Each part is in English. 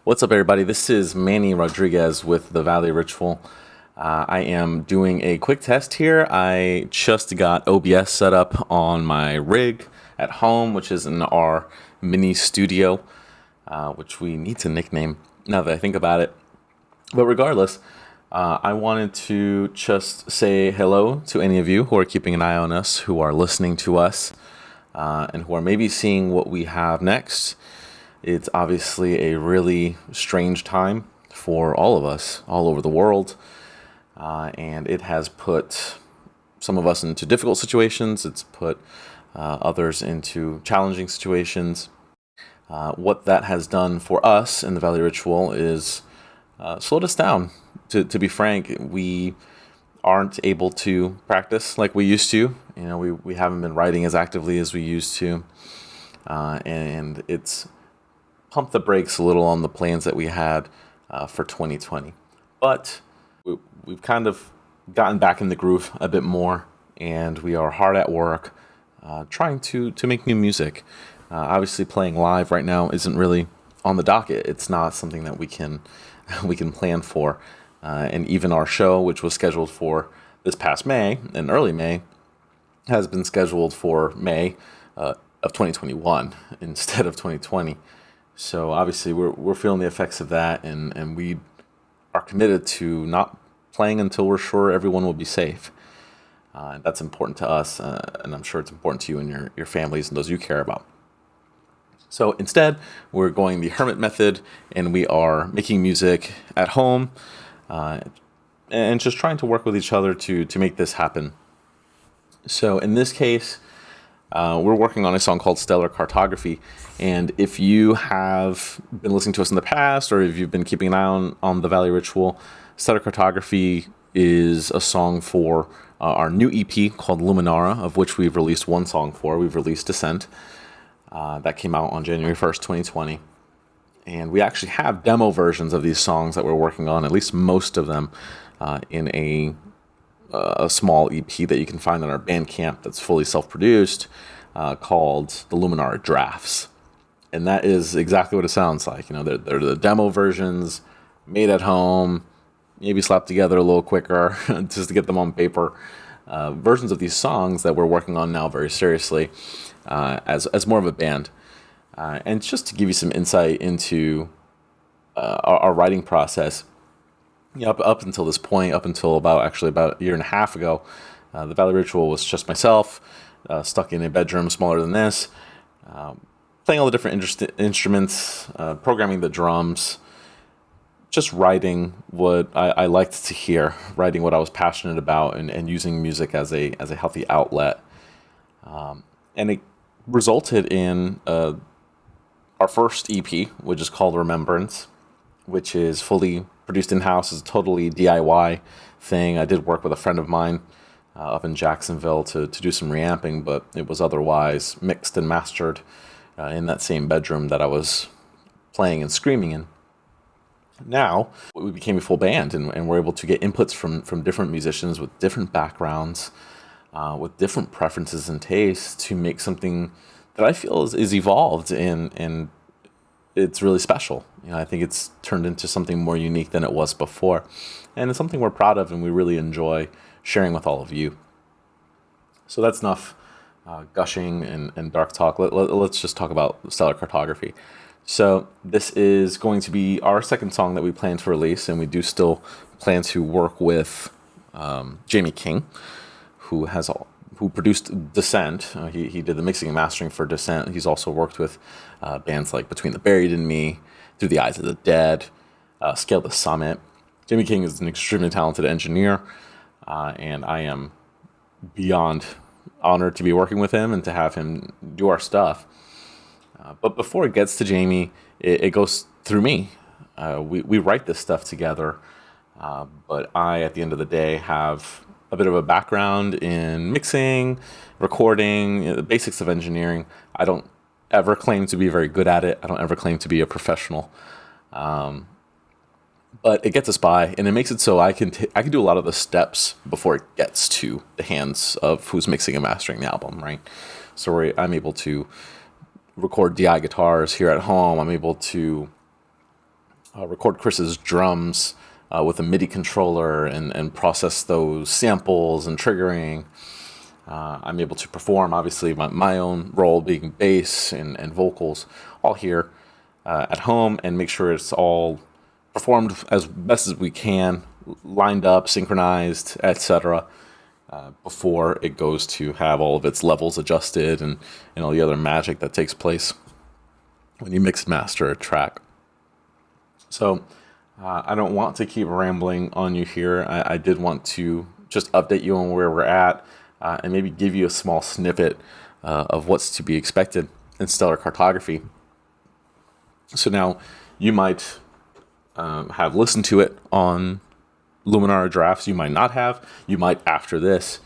What's up, everybody? This is Manny Rodriguez with the Valley Ritual. I am doing a quick test here. I just got OBS set up on my rig at home, which is in our mini studio, which we need to nickname now that I think about it. But regardless, I wanted to just say hello to any of you who are keeping an eye on us, who are listening to us, and who are maybe seeing what we have next. It's obviously a really strange time for all of us all over the world, and it has put some of us into difficult situations. It's put others into challenging situations. What that has done for us in the Valley Ritual is slowed us down. To be frank, we aren't able to practice like we used to. We haven't been writing as actively as we used to, and it's pump the brakes a little on the plans that we had for 2020. But we've kind of gotten back in the groove a bit more, and we are hard at work trying to make new music. Obviously, playing live right now isn't really on the docket. It's not something that we can plan for. And even our show, which was scheduled for this past May, in early May, has been scheduled for May of 2021 instead of 2020. So obviously we're feeling the effects of that, and we are committed to not playing until we're sure everyone will be safe. That's important to us, and I'm sure it's important to you and your families and those you care about. So instead, we're going the hermit method, and we are making music at home, and just trying to work with each other to make this happen. So in this case, we're working on a song called Cartography, and if you have been listening to us in the past, or if you've been keeping an eye on the Valley Ritual, Cartography is a song for our new EP called Luminara, of which we've released one song for. We've released Descent. That came out on January 1st, 2020. And we actually have demo versions of these songs that we're working on, at least most of them, in a small EP that you can find on our Bandcamp that's fully self-produced, called the Luminara Drafts. And that is exactly what it sounds like. They're the demo versions, made at home, maybe slapped together a little quicker just to get them on paper. Versions of these songs that we're working on now very seriously as more of a band. And just to give you some insight into our writing process, up until this point, up until about a year and a half ago, the Valley Ritual was just myself, stuck in a bedroom smaller than this, playing all the different instruments, programming the drums, just writing what I liked to hear, writing what I was passionate about, and using music as a healthy outlet. And it resulted in our first EP, which is called Remembrance, which is fully produced in-house. It's a totally DIY thing. I did work with a friend of mine up in Jacksonville to do some reamping, but it was otherwise mixed and mastered in that same bedroom that I was playing and screaming in. Now, we became a full band, and we're able to get inputs from different musicians with different backgrounds, with different preferences and tastes to make something that I feel is evolved, and it's really special. I think it's turned into something more unique than it was before, and it's something we're proud of and we really enjoy sharing with all of you. So that's enough gushing and dark talk. Let's just talk about Cartography. So this is going to be our second song that we plan to release, and we do still plan to work with Jamie King, who produced Descent. He did the mixing and mastering for Descent. He's also worked with bands like Between the Buried and Me, Through the Eyes of the Dead, Scale the Summit. Jamie King is an extremely talented engineer, and I am beyond honored to be working with him and to have him do our stuff. But before it gets to Jamie, it goes through me. We write this stuff together, but I, at the end of the day, have a bit of a background in mixing, recording, the basics of engineering. I don't ever claim to be very good at it. I don't ever claim to be a professional. But it gets us by, and it makes it so I can do a lot of the steps before it gets to the hands of who's mixing and mastering the album, right? So I'm able to record DI guitars here at home. I'm able to record Chris's drums with a MIDI controller and process those samples and triggering. I'm able to perform, obviously, my own role being bass and vocals, all here at home, and make sure it's all performed as best as we can, lined up, synchronized, etc., before it goes to have all of its levels adjusted and all the other magic that takes place when you mix and master a track. So I don't want to keep rambling on you here. I did want to just update you on where we're at and maybe give you a small snippet of what's to be expected in Stellar Cartography. So now you might have listened to it on Luminara drafts. You might not have. You might after this.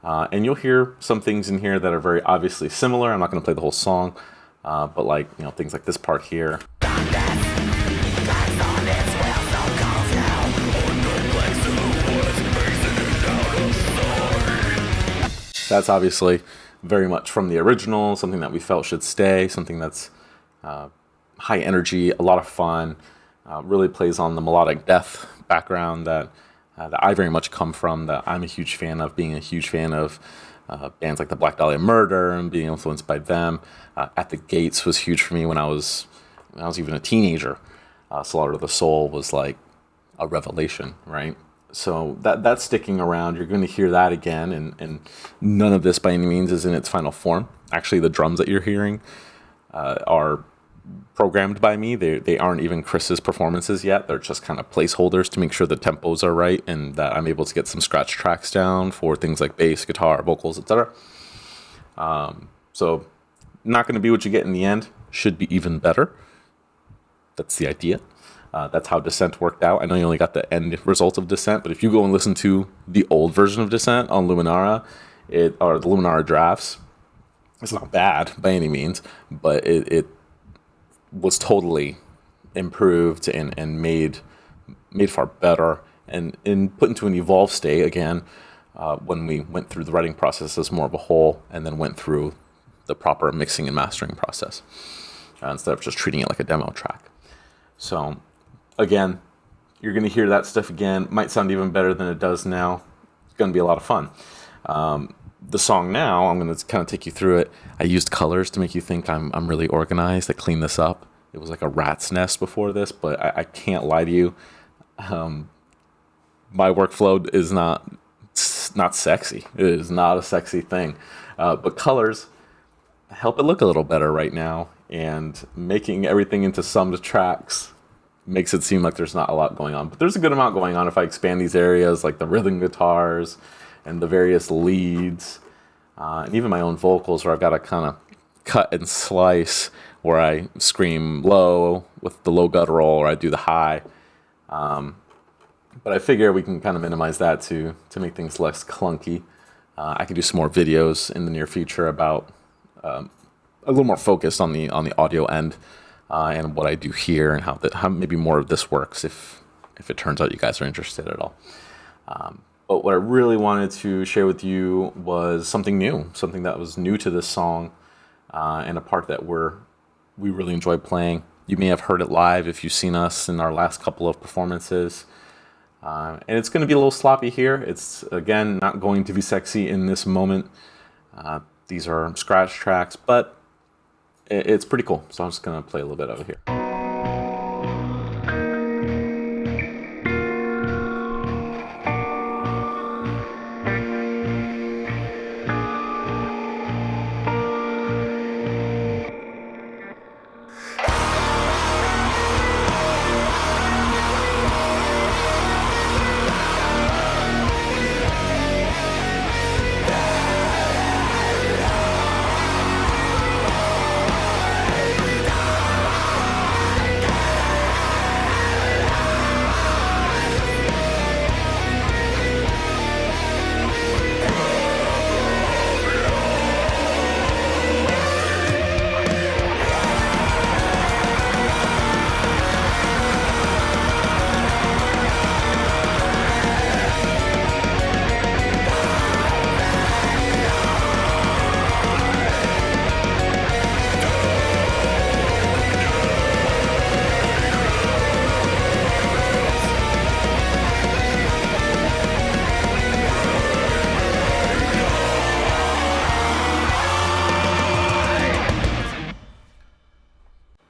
And you'll hear some things in here that are very obviously similar. I'm not going to play the whole song, but like, things like this part here. That's obviously very much from the original, something that we felt should stay, something that's high energy, a lot of fun, really plays on the melodic death background that I very much come from, that I'm a huge fan of, being a huge fan of bands like the Black Dahlia Murder and being influenced by them. At the Gates was huge for me when I was even a teenager. Slaughter of the Soul was like a revelation, right? So that's sticking around. You're going to hear that again, and none of this by any means is in its final form. Actually, the drums that you're hearing are programmed by me. They aren't even Chris's performances yet. They're just kind of placeholders to make sure the tempos are right and that I'm able to get some scratch tracks down for things like bass, guitar, vocals, etc. So not going to be what you get in the end. Should be even better. That's the idea. That's how Descent worked out. I know you only got the end result of Descent, but if you go and listen to the old version of Descent on Luminara, or the Luminara drafts, it's not bad by any means, but it was totally improved and made far better and put into an evolved state again when we went through the writing process as more of a whole and then went through the proper mixing and mastering process instead of just treating it like a demo track. So again, you're going to hear that stuff again. Might sound even better than it does now. It's going to be a lot of fun. The song now, I'm going to kind of take you through it. I used colors to make you think I'm really organized. I cleaned this up. It was like a rat's nest before this, but I can't lie to you. My workflow is not sexy. It is not a sexy thing. But colors help it look a little better right now, and making everything into summed tracks makes it seem like there's not a lot going on. But there's a good amount going on if I expand these areas, like the rhythm guitars and the various leads, and even my own vocals, where I've got to kind of cut and slice, where I scream low with the low guttural, or I do the high. But I figure we can kind of minimize that to make things less clunky. I can do some more videos in the near future about a little more focused on the audio end and what I do here and how maybe more of this works if it turns out you guys are interested at all. But what I really wanted to share with you was something new, something that was new to this song, and a part that we really enjoy playing. You may have heard it live if you've seen us in our last couple of performances. And it's going to be a little sloppy here. It's, again, not going to be sexy in this moment. These are scratch tracks, but it's pretty cool. So I'm just going to play a little bit of it here.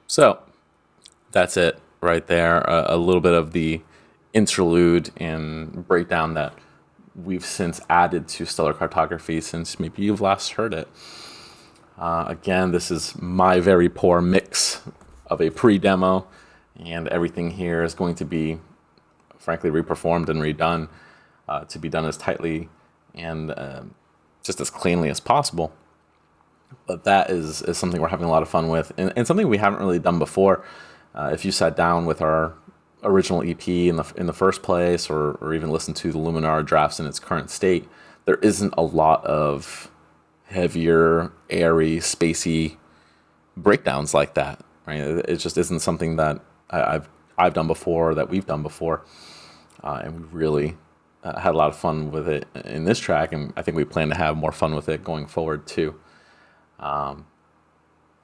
So that's it right there. A little bit of the interlude and breakdown that we've since added to Stellar Cartography since maybe you've last heard it. Again, this is my very poor mix of a pre-demo, and everything here is going to be, frankly, reperformed and redone to be done as tightly and just as cleanly as possible. But that is something we're having a lot of fun with, and something we haven't really done before. If you sat down with our original EP in the first place, or even listened to the Luminar drafts in its current state, there isn't a lot of heavier, airy, spacey breakdowns like that. Right? It just isn't something that I've done before, that we've done before, and we really had a lot of fun with it in this track, and I think we plan to have more fun with it going forward too.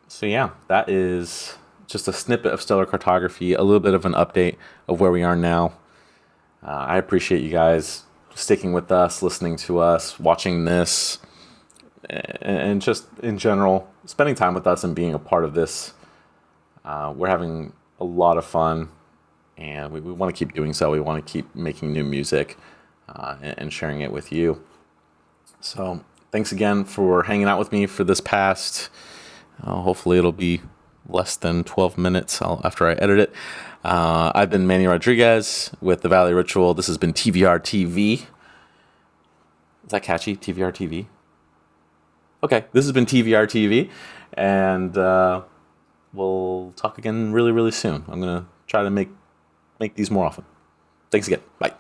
So yeah, that is just a snippet of Stellar Cartography, a little bit of an update of where we are now. I appreciate you guys sticking with us, listening to us, watching this, and just in general, spending time with us and being a part of this. We're having a lot of fun, and we want to keep doing so. We want to keep making new music and sharing it with you. So thanks again for hanging out with me for this past, hopefully it'll be less than 12 minutes after I edit it. I've been Manny Rodriguez with The Valley Ritual. This has been TVR TV. Is that catchy? TVR TV? Okay, this has been TVR TV, and we'll talk again really, really soon. I'm going to try to make these more often. Thanks again. Bye.